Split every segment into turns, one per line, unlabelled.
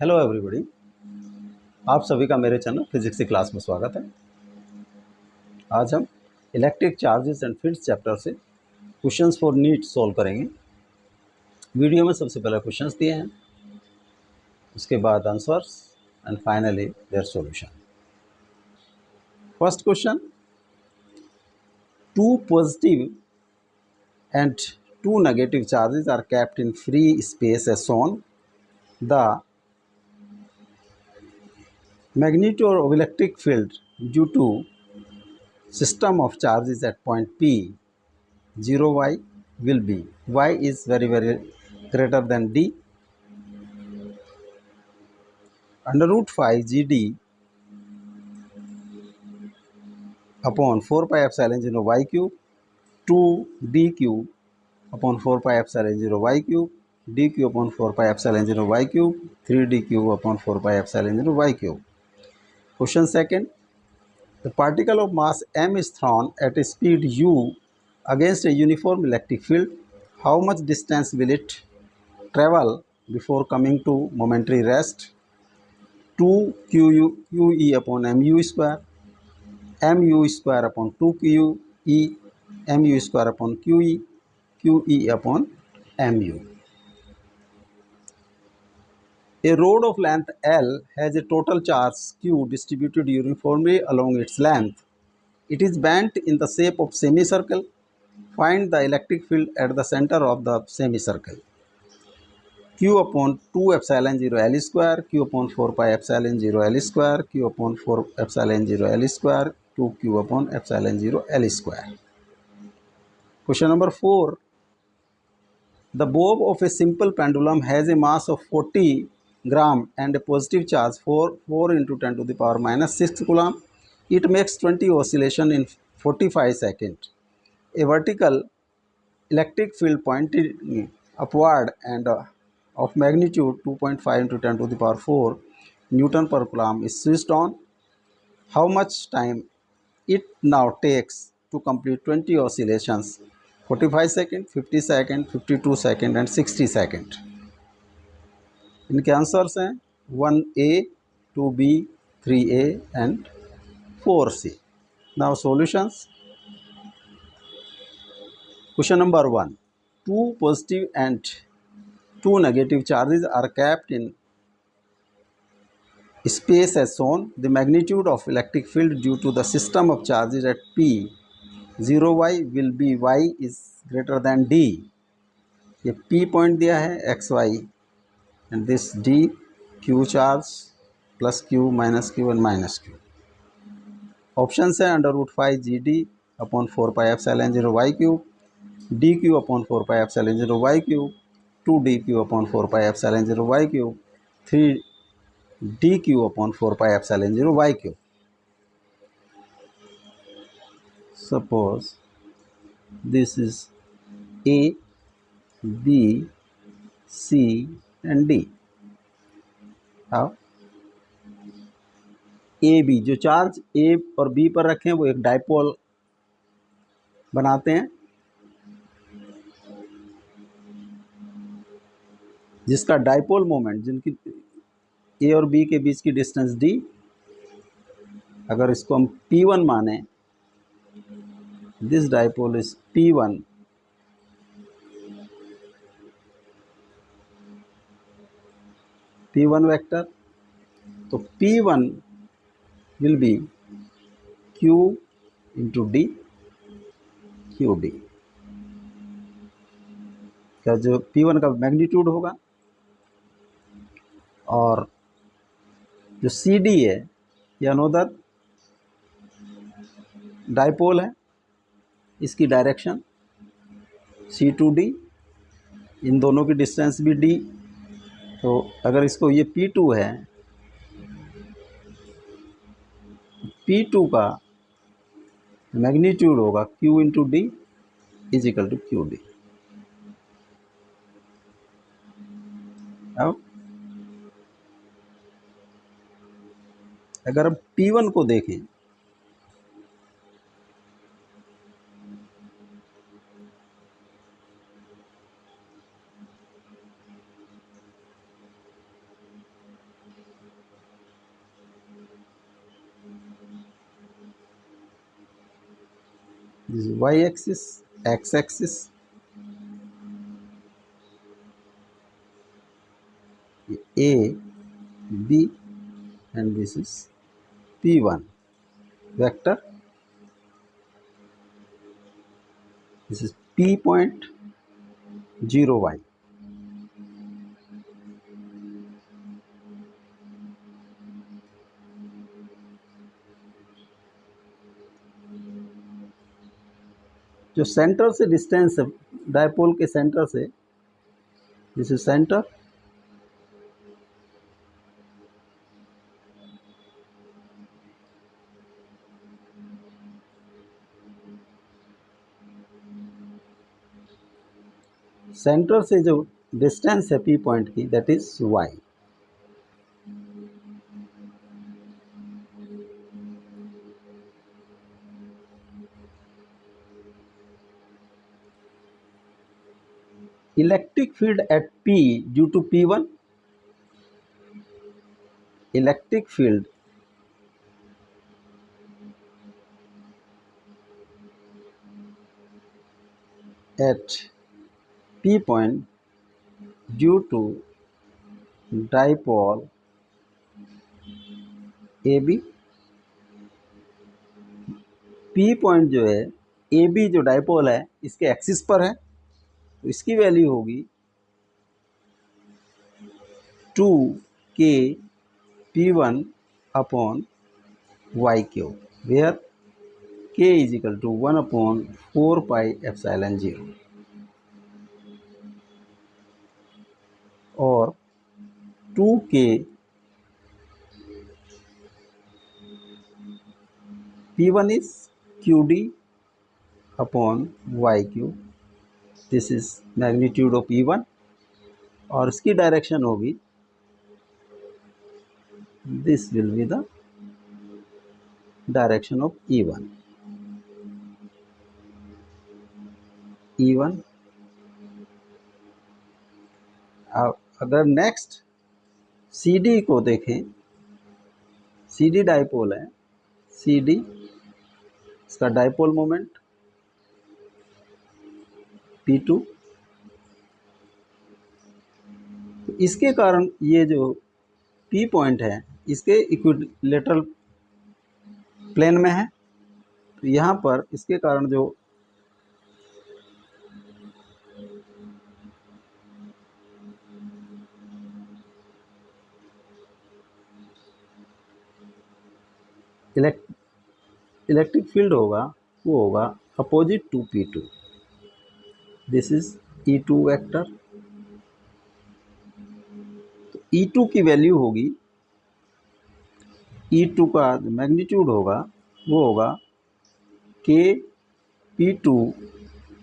Hello everybody. आप सभी का मेरे चैनल फिजिक्स की क्लास में स्वागत है। आज हम electric charges and fields chapter से क्वेश्चंस फॉर नीट सॉल्व करेंगे। वीडियो में सबसे पहले क्वेश्चंस दिए हैं, उसके बाद answers and finally their solution. First question, two positive and two negative charges are kept in free space as shown. The magnitude of electric field due to system of charges at point P 0y will be, y is very greater than d, under root 5 gd upon 4 pi epsilon 0 y cube, 2 d cube upon 4 pi epsilon 0 y cube, d cube upon 4 pi epsilon 0 y cube, 3d cube upon 4 pi epsilon 0 y cube. Question second, the particle of mass m is thrown at a speed u against a uniform electric field. How much distance will it travel before coming to momentary rest? 2 QE upon mu square, mu square upon 2 QE, mu square upon QE, QE upon mu. A rod of length L has a total charge Q distributed uniformly along its length. It is bent in the shape of semicircle. Find the electric field at the center of the semicircle. Q upon 2 epsilon 0 L square, Q upon 4 pi epsilon 0 L square, Q upon 4 epsilon 0 L square, 2Q upon epsilon 0 L square. Question number 4. The bob of a simple pendulum has a mass of 40 gram and a positive charge 4 into 10 to the power minus 6 coulomb. It makes 20 oscillation in 45 seconds. A vertical electric field pointing upward and of magnitude 2.5 into 10 to the power 4 Newton per coulomb is switched on. How much time it now takes to complete 20 oscillations? 45 seconds, 50 seconds, 52 seconds and 60 seconds. इनके answers हैं 1A, 2B, 3A and 4C. Now solutions. Question number 1. Two positive and two negative charges are kept in space as shown. The magnitude of electric field due to the system of charges at P 0y will be y is greater than d. ये P point दिया है xy and this d q charge plus q minus q and minus q. Option है under root 5 G D upon 4 pi epsilon 0 Y cube, D Q upon 4 pi epsilon 0 Y cube, 2 D Q upon 4 pi epsilon 0 Y cube, 3 D Q upon 4 pi epsilon 0 Y cube. Suppose this is A, B, C and D. How? A B, जो charge A और B पर रखें वो एक dipole बनाते हैं जिसका dipole moment, जिनकी ए और बी के बीच की डिस्टेंस डी, अगर इसको हम P1 माने, this dipole is P1, P1 vector, तो P1 will be Q into D Q D का जो P1 का मैग्नीट्यूड होगा, और जो सी डी है ये अनोदर डाइपोल है, इसकी डायरेक्शन C2D, इन दोनों की डिस्टेंस भी D. तो अगर इसको ये P2 है, P2 का मैग्नीट्यूड होगा Q into D is equal to Q D. अब अगर हम P1 को देखें, this is y axis, x axis, a, b, and this is p1 vector. This is p point 0y. जो सेंटर से डिस्टेंस है डायपोल के सेंटर से, दिस इज सेंटर, सेंटर से जो डिस्टेंस है पी पॉइंट की, that is y. Electric field at P due to P1, electric field at P point due to dipole AB. P point जो है, AB जो dipole है इसके एक्सिस पर है, तो इसकी वैल्यू होगी 2k P1 upon y cube, where k is equal to 1 upon 4 pi epsilon 0. और 2k P1 is QD upon y cube. This is magnitude of E1 और इसकी डायरेक्शन होगी, this will be the direction of E1. अगर next CD को देखें, CD dipole है, CD इसका dipole moment P2, तो इसके कारण ये जो P पॉइंट है इसके इक्विलेटरल प्लेन में है, तो यहाँ पर इसके कारण जो इलेक्ट्रिक फील्ड होगा वो होगा opposite to P2. This is E2 vector. तो E2 की वैल्यू होगी, E2 का मैग्नीट्यूड होगा वो होगा k P2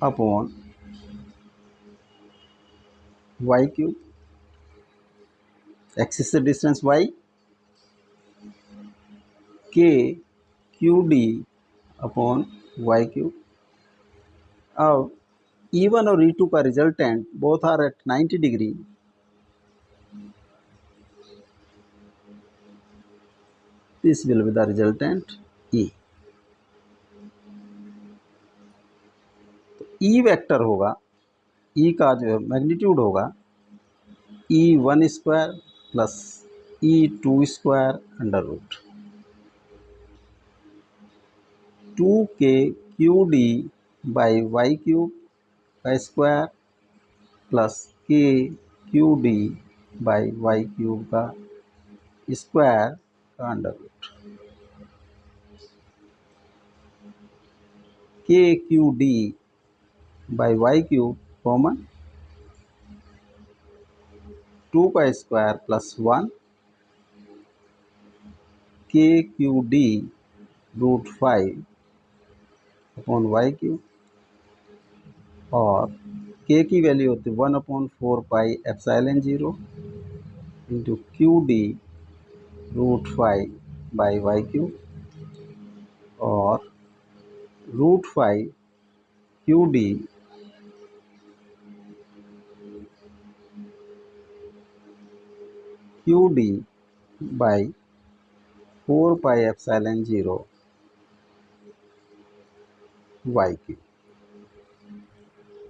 upon y cube, axis से distance y, k QD upon y cube. अब E1 और E2 का resultant both are at 90 degree, this will be the resultant E. तो E वेक्टर होगा, E का जो मैग्नीट्यूड होगा E1 square plus E2 square under root 2k QD by Y cube का square plus k QD by Y cube का square का under root. k QD by Y cube common, 2 का square plus 1 k QD root 5 upon Y cube, और k की value होती है 1 upon 4 pi epsilon 0 into QD root 5 by Y cube, और root 5 QD by 4 pi epsilon 0 Y cube.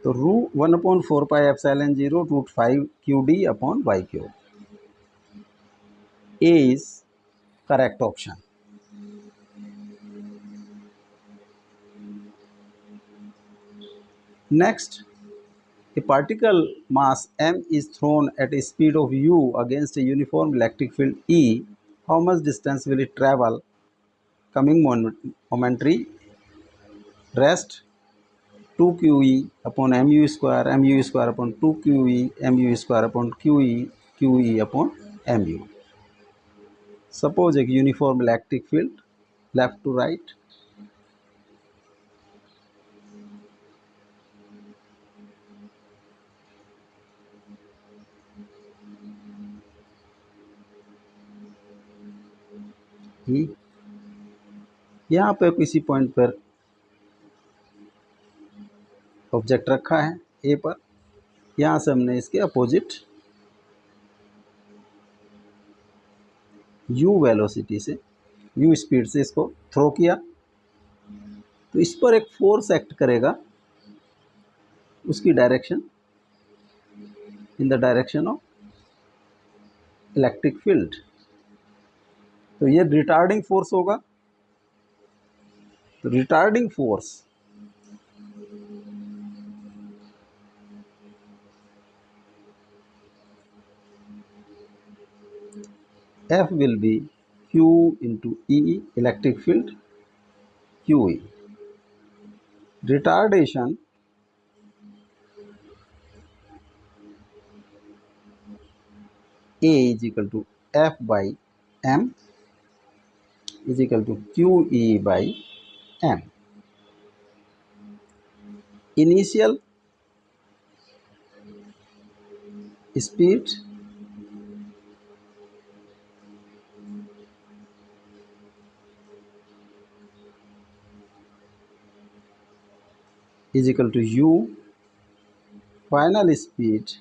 तो रू 1/4πε0 √5 QD upon Y cube. A is correct option. Next, a particle mass m is thrown at a speed of u against a uniform electric field E. How much distance will it travel? Coming momentary rest 2qe upon mu square upon 2qe mu square upon qe upon mu. Suppose a uniform electric field left to right. यहाँ पे किसी point पर object रखा है ए पर, यहाँ से हमने इसके अपोजिट u वेलोसिटी से, u स्पीड से इसको थ्रो किया, तो इस पर एक फोर्स एक्ट करेगा, उसकी direction in the direction of electric field. तो ये रिटार्डिंग फोर्स होगा। तो retarding force F will be Q into E, electric field QE. Retardation A is equal to F by M is equal to QE by M. Initial speed is equal to U, final speed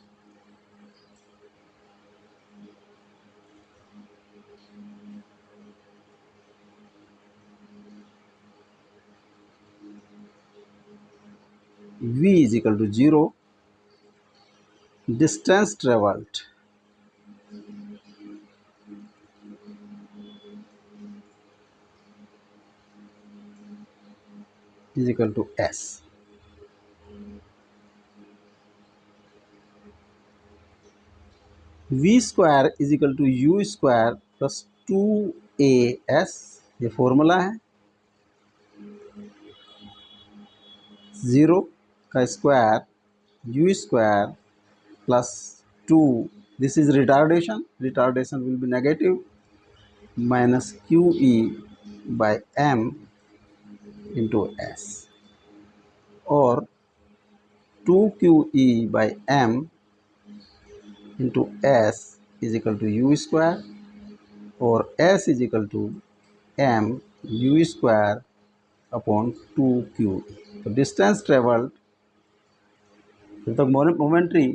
V is equal to 0, distance traveled is equal to S. V square is equal to U square plus 2AS, ये formula है। 0 का square U square plus 2, this is retardation, retardation will be negative, minus QE by M into S, और 2QE by M into S is equal to U square, और S is equal to M U square upon 2QE। तो distance travelled, जब तक momentary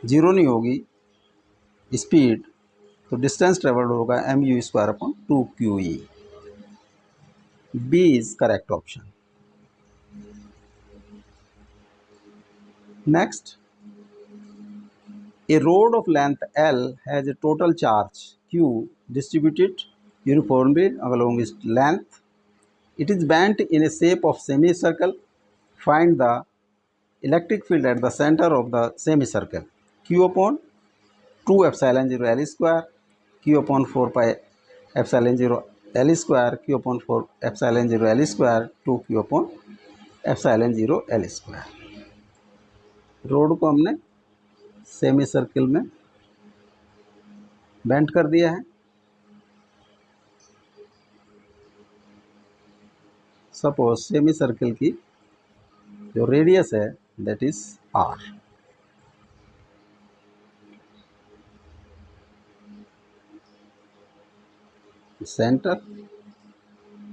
zero नहीं होगी speed, तो distance travelled होगा mu square upon 2QE। B is correct option. Next, a rod of length L has a total charge Q distributed uniformly along its length. It is bent in a shape of semicircle. Find the electric field at the center of the semicircle. Q upon 2 epsilon 0 L square, Q upon 4 pi epsilon 0 L square, Q upon 4 epsilon 0 L square, 2Q upon epsilon 0 L square। Road को हमने semi circle में bend कर दिया है। Suppose semi circle की जो radius है that is R। Centre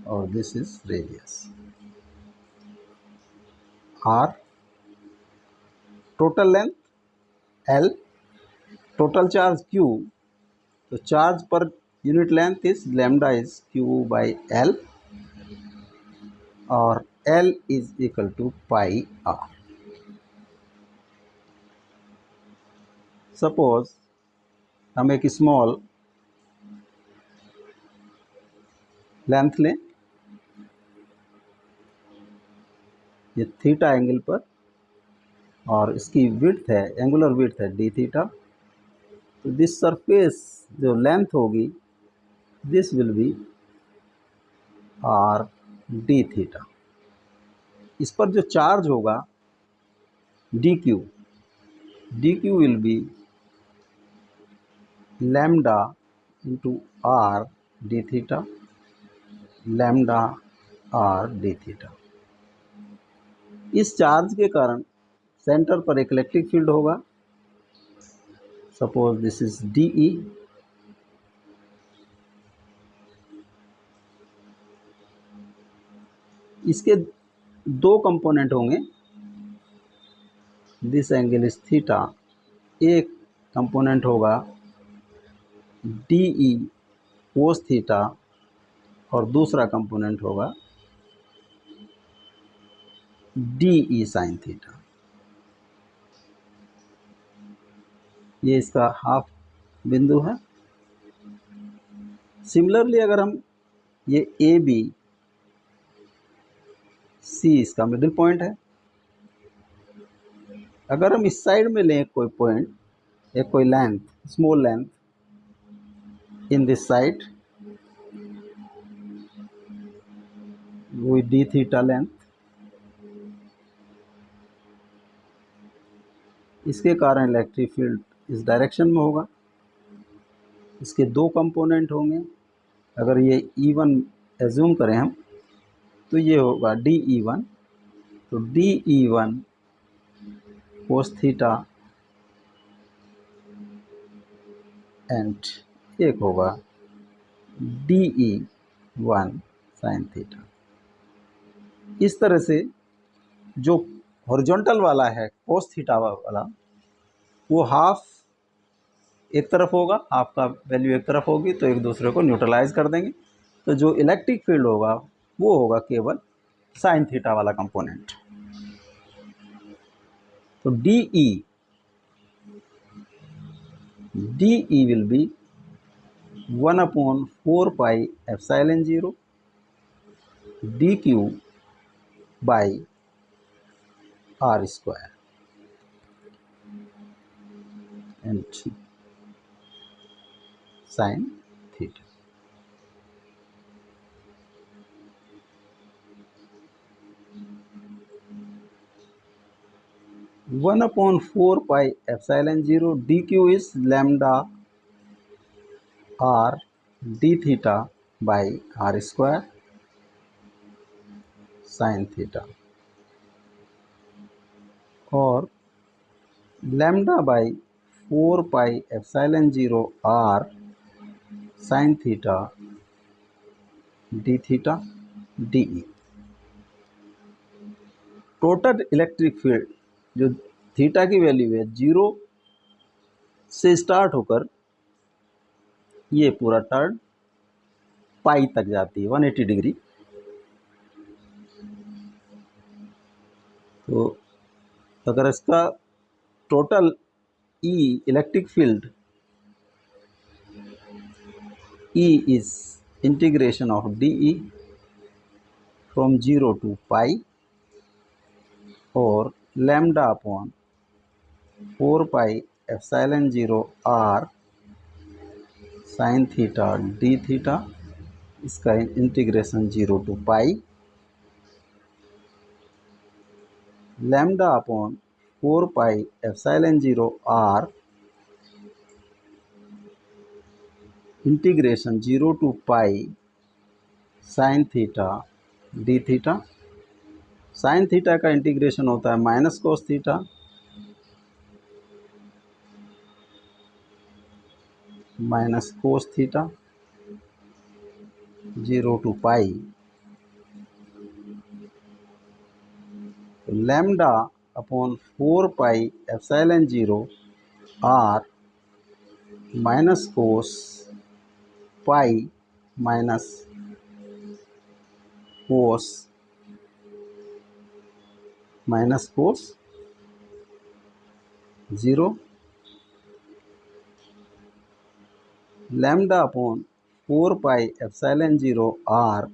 और this is radius R, total length L, total charge Q, तो चार्ज पर unit length is lambda is Q by L, और L is equal to pi R. Suppose हम एक small length लें, ये theta angle पर, और इसकी विड्थ है, एंगुलर विड्थ है डी थीटा। तो दिस सरफेस जो लेंथ होगी, this will B are D theta. इस पर जो चार्ज होगा D Q, D Q will be lambda into are D theta, lambda R D theta. इस चार्ज के कारण सेंटर पर एक इलेक्ट्रिक फील्ड होगा, suppose this is D E. इसके दो कंपोनेंट होंगे, दिस एंगल इज थीटा। एक कंपोनेंट होगा डी ई कोस थीटा और दूसरा कंपोनेंट होगा डी ई साइन थीटा। ये इसका हाफ बिंदु है। सिमिलरली अगर हम ये ए बी सी इसका मिडिल पॉइंट है, अगर हम इस साइड में लें कोई पॉइंट, एक कोई length, small length in this side with D theta length, इसके कारण इलेक्ट्रिक फील्ड इस डायरेक्शन में होगा। इसके दो कंपोनेंट होंगे, अगर ये E1 एज्यूम करें हम, तो ये होगा डी ई वन। तो D E one cos theta and एक होगा D E one sine theta. इस तरह से जो हॉरिजॉन्टल वाला है कोस थीटा वाला, वो हाफ एक तरफ होगा, हाफ का वैल्यू एक तरफ होगी, तो एक दूसरे को न्यूट्रलाइज कर देंगे। तो जो इलेक्ट्रिक फील्ड होगा वो होगा केवल साइन थीटा वाला कंपोनेंट। तो D E will be 1/4 epsilon 0 D Q by R square and sine theta. One upon 4 epsilon 0 D Q is lambda R D theta by R square sine theta, और lambda by 4 epsilon 0 R sine theta D theta D E. Total electric field जो theta की value है 0 से start होकर ये पूरा turn पाई तक जाती है, 180 डिग्री। तो अगर इसका total E electric field E is integration of dE from 0 to pi, और lambda upon 4 epsilon 0 r sin theta d theta, इसका integration 0 to pi, lambda upon 4 epsilon 0 r integration 0 to pi sin theta D theta. Sine theta का integration होता है minus cos theta, minus cos theta 0 to pi, lambda upon 4 epsilon 0 r minus cos pi minus cos minus cos 0 lambda upon 4 pi epsilon 0 R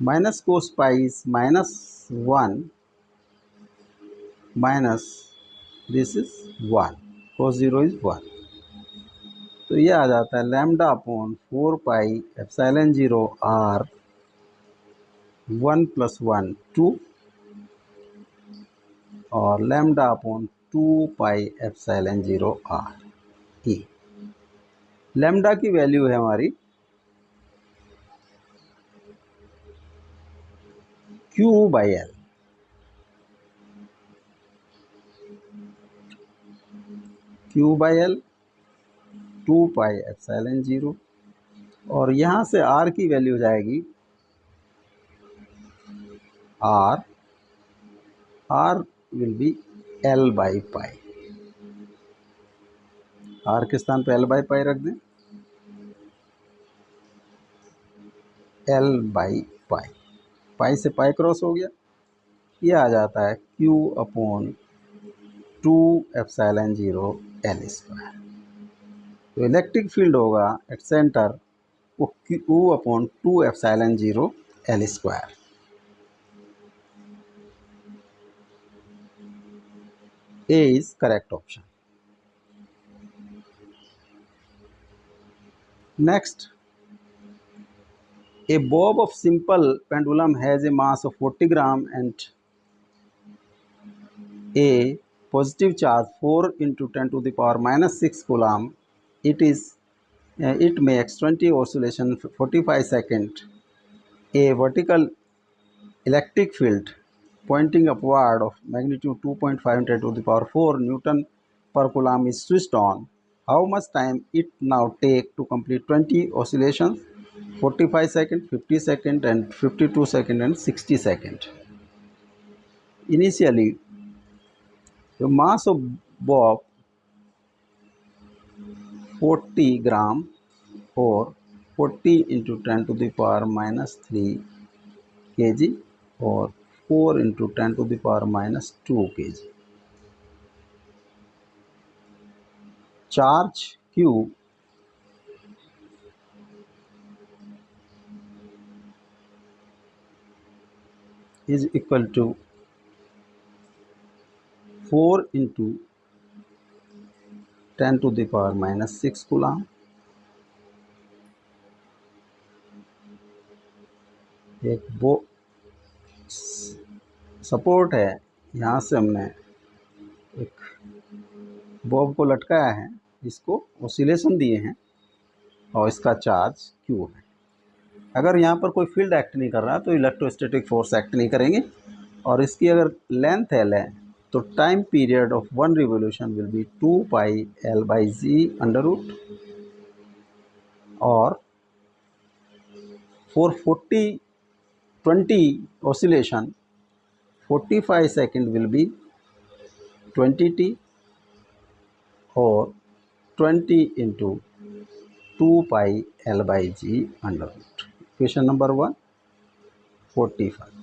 minus cos pi is -1 minus this is 1 cos 0 is 1। तो ये आ जाता है lambda upon 4 pi epsilon 0 R 1 + 1 2 और lambda upon 2 pi epsilon 0 R ई। Lambda की value है हमारी Q/L। Q/L 2 पाई एप्सिलॉन 0 और यहाँ से R की वैल्यू जाएगी R विल बी L/पाई। R के स्थान पे L/पाई रख दें, L/पाई। पाई से पाई क्रॉस हो गया, ये आ जाता है Q/2 एप्सिलॉन 0 L²। तो इलेक्ट्रिक फील्ड होगा एट सेंटर वो Q/2 epsilon 0 L²। A is correct option. Next, a bob of simple pendulum has a mass of 40 gram and a positive charge 4 into 10 to the power minus 6 coulomb. It makes 20 oscillation 45 seconds. A vertical electric field pointing upward of magnitude 2.5 10 to the power 4 Newton per coulomb is switched on. How much time it now take to complete 20 oscillations? 45 seconds, 50 seconds and 52 seconds and 60 seconds. Initially, the mass of bob 40 gram or 40 into 10 to the power minus 3 kg or 4 into 10 to the power minus 2 kg. Charge Q is equal to 4 into 10 to the power minus 6 coulomb. एक वो support है, यहाँ से हमने एक Bob को लटकाया है, इसको ऑसिलेशन दिए हैं और इसका चार्ज Q है। अगर यहाँ पर कोई फील्ड एक्ट नहीं कर रहा तो इलेक्ट्रोस्टैटिक फोर्स एक्ट नहीं करेंगे। और इसकी अगर लेंथ L है तो time period of 1 revolution will be 2 pi L/g√। और for 20 oscillation 45 second will be 20t or 20 into 2 pi L/g√। Question number 1 45।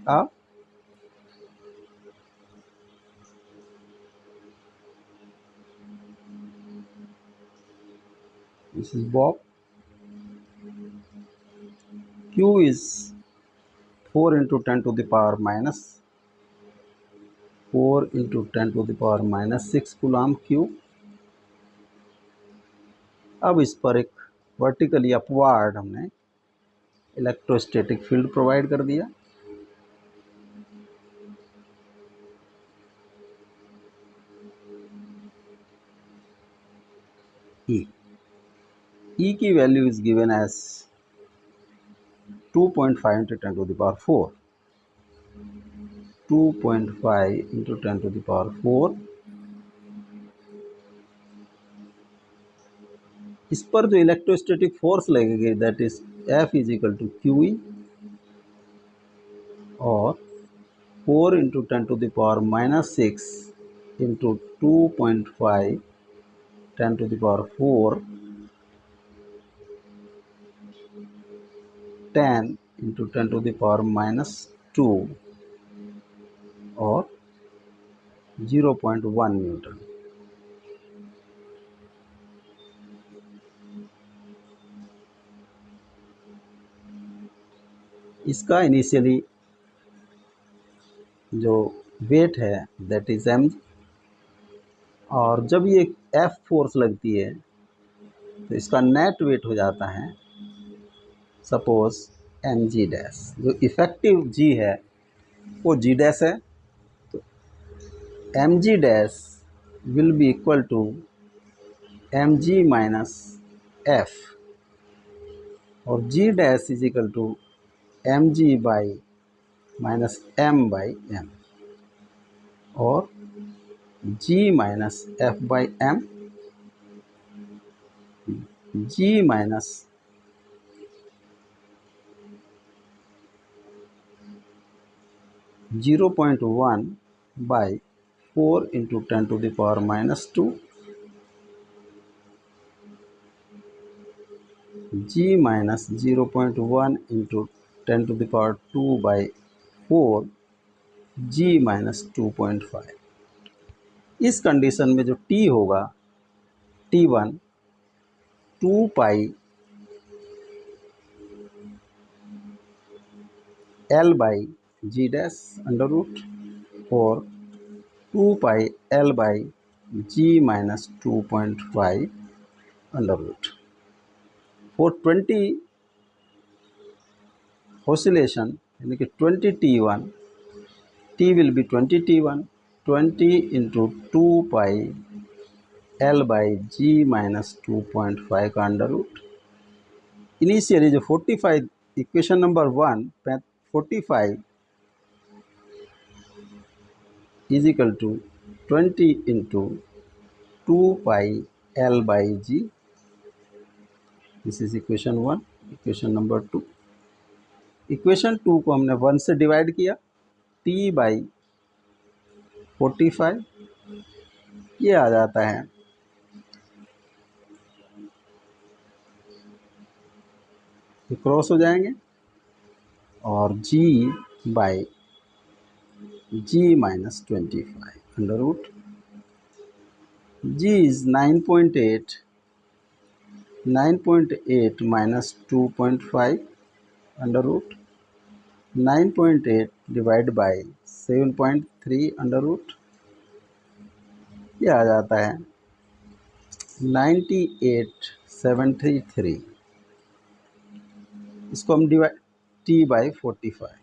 अब this is bob. Q is 4 into 10 to the power minus 4 into 10 to the power minus 6 coulomb Q। अब इस पर एक vertically upward हमने electrostatic field provide कर दिया। E की वैल्यू is given as 2.5 into 10 to the power 4, 2.5 into 10 to the power 4। इस पर जो इलेक्ट्रोस्टैटिक फोर्स लगेगी that is F is equal to QE और 4 into 10 to the power minus 6 into 2.5 10 to the power 4 10 into 10⁻⁻2 और 0.1 Newton. इसका initially जो wait है that is M, और जब ये एफ फोर्स लगती है तो इसका नेट वेट हो जाता है सपोज एम जी डैश। जो इफेक्टिव जी है वो जी डैश है, तो M G dash will be equal to M G minus F, और G dash is equal to M G by minus M by M, और G minus F by M, G minus 0.1 by 4 into 10⁻⁻2 g minus 0.1 into 10⁻2 by 4 g minus 2.5। इस condition में जो t होगा t1 2 पाई l by g dash under root और 2 पाई l by g minus 2.5 under root. For 20 oscillation यानी कि 20 t1, t will be 20 t1, 20 into 2 pi l by g minus 2.5 का अंडर रूट। इनिशियली जो 45 equation number 1 45 is equal to 20 into 2 पाई l by g, this is equation 1। Equation number 2, equation 2 को हमने 1 से divide किया, t by 45 ये आ जाता है ये क्रॉस हो जाएंगे, और g by g minus 25 under root. g is 9.8 minus 2.5 under root. 9.8 divide by 7.3 under root, ये आ जाता है 98,733। इसको हम divide t by 45,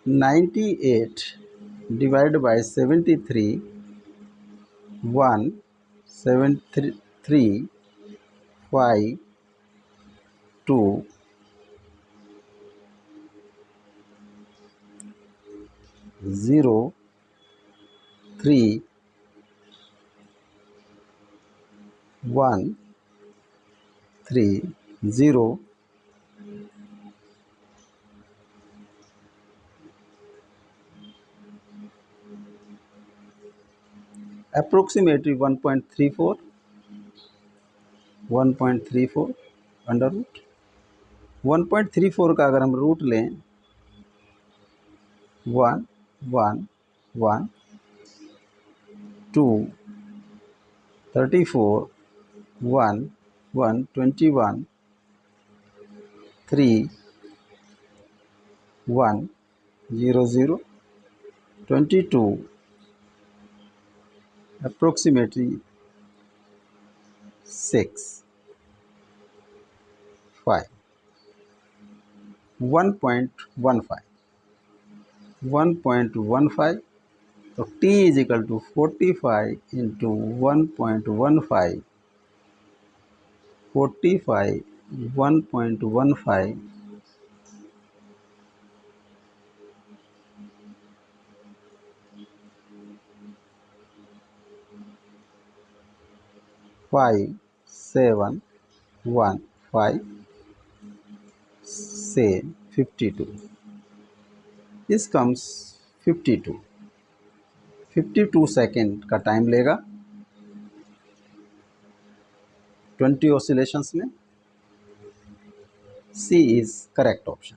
98 divide by 73 1 7 3 5 2 0 3 1 3 0 approximately 1.34 under root. 1.34 का अगर हम रूट लें 1 1 1 2 34 1 1 21 3 1 0 0 22 approximately 6 5 1.15 तो t is equal to 45 into 1.15 45 1.15 5715 से 52, दिस कम्स 52 सेकेंड का टाइम लेगा 20 ऑसिलेशंस में। C is correct option.